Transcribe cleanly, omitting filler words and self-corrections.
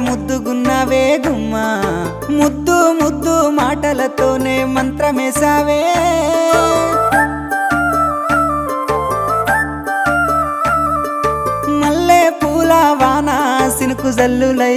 ముద్దుగున్నావే గుమ్మా ముద్దు ముద్దు మాటలతోనే మంత్రమేసావే మల్లె పూల వాన సినుకు జల్లులై